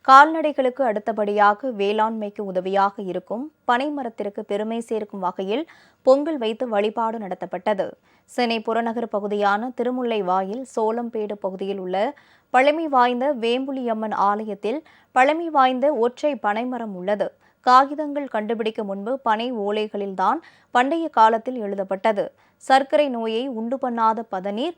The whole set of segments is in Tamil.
கால்நடைகளுக்கு அடுத்தபடியாக வேளாண்மைக்கு உதவியாக இருக்கும் பனை மரத்திற்கு பெருமை சேர்க்கும் வகையில் பொங்கல் வைத்து வழிபாடு நடத்தப்பட்டது. சென்னை புறநகர் பகுதியான திருமுல்லைவாயில் சோளம்பேடு பகுதியில் உள்ள பழமை வாய்ந்த வேம்புலியம்மன் ஆலயத்தில் பழமை வாய்ந்த ஒற்றை பனைமரம் உள்ளது. காகிதங்கள் கண்டுபிடிக்க முன்பு பனை ஓலைகளில்தான் பண்டைய காலத்தில் எழுதப்பட்டது. சர்க்கரை நோயை உண்டு பண்ணாத பதநீர்,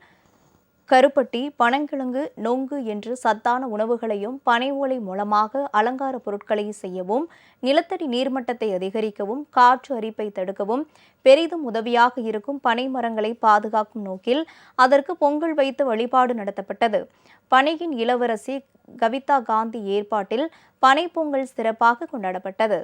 கருப்பட்டி, பனங்கிழங்கு, நொங்கு என்று சத்தான உணவுகளையும் பனை ஓலை மூலமாக அலங்கார பொருட்களை செய்யவும், நிலத்தடி நீர்மட்டத்தை அதிகரிக்கவும், காற்று அரிப்பை தடுக்கவும் பெரிதும் உதவியாக இருக்கும் பனை மரங்களை பாதுகாக்கும் நோக்கில் அதற்கு பொங்கல் வைத்து வழிபாடு நடத்தப்பட்டது. பனையின் இளவரசி கவிதா காந்தி ஏற்பாட்டில் பனை பொங்கல் சிறப்பாக கொண்டாடப்பட்டது.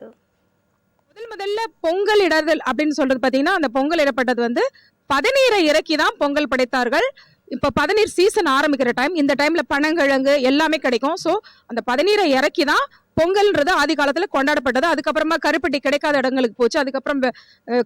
முதல்ல பொங்கல் இடதல் அப்படின்னு சொல்றது பாத்தீங்கன்னா, அந்த பொங்கல் இடப்பட்டது பதநீரை இறக்கி தான் பொங்கல் படைத்தார்கள். இப்போ பதநீர் சீசன் ஆரம்பிக்கிற டைம், இந்த டைம்ல பனங்கிழங்கு எல்லாமே கிடைக்கும். ஸோ அந்த பதநீரை இறக்கி தான் பொங்கல்ன்றது ஆதி காலத்துல கொண்டாடப்பட்டது. அதுக்கப்புறமா கருப்பட்டி கிடைக்காத இடங்களுக்கு போச்சு. அதுக்கப்புறம்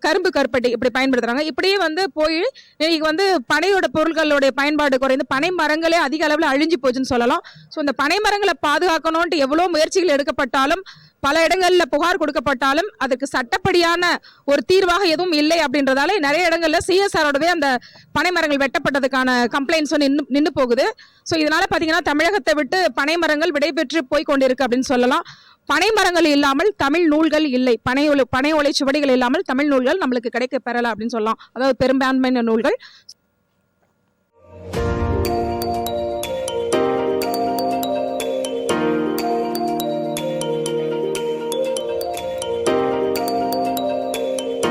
கரும்பு கருப்பட்டி இப்படி பயன்படுத்துறாங்க. இப்படியே போய் இன்னைக்கு பனையோட பொருட்களுடைய பயன்பாடு குறைந்து பனை மரங்களே அதிக அளவில் அழிஞ்சு போச்சுன்னு சொல்லலாம். ஸோ இந்த பனை மரங்களை பாதுகாக்கணும்ட்டு எவ்வளோ முயற்சிகள் எடுக்கப்பட்டாலும், பல இடங்கள்ல புகார் கொடுக்கப்பட்டாலும் அதுக்கு சட்டப்படியான ஒரு தீர்வாக எதுவும் இல்லை அப்படின்றதால நிறைய இடங்கள்ல சிஎஸ்ஆரோடவே அந்த பனை மரங்கள் வெட்டப்பட்டதுக்கான கம்ப்ளைண்ட்ஸ் நின்று போகுது. ஸோ இதனால பாத்தீங்கன்னா தமிழகத்தை விட்டு பனை மரங்கள் விடைபெற்று போய் கொண்டிருக்கு அப்படின்னு சொல்லலாம். பனை மரங்கள் இல்லாமல் தமிழ் நூல்கள் இல்லை. பனை ஓலை சுவடிகள் இல்லாமல் தமிழ் நூல்கள் நம்மளுக்கு கிடைக்க பெறல அப்படின்னு சொல்லலாம். அதாவது பெரும்பான்மையான நூல்கள்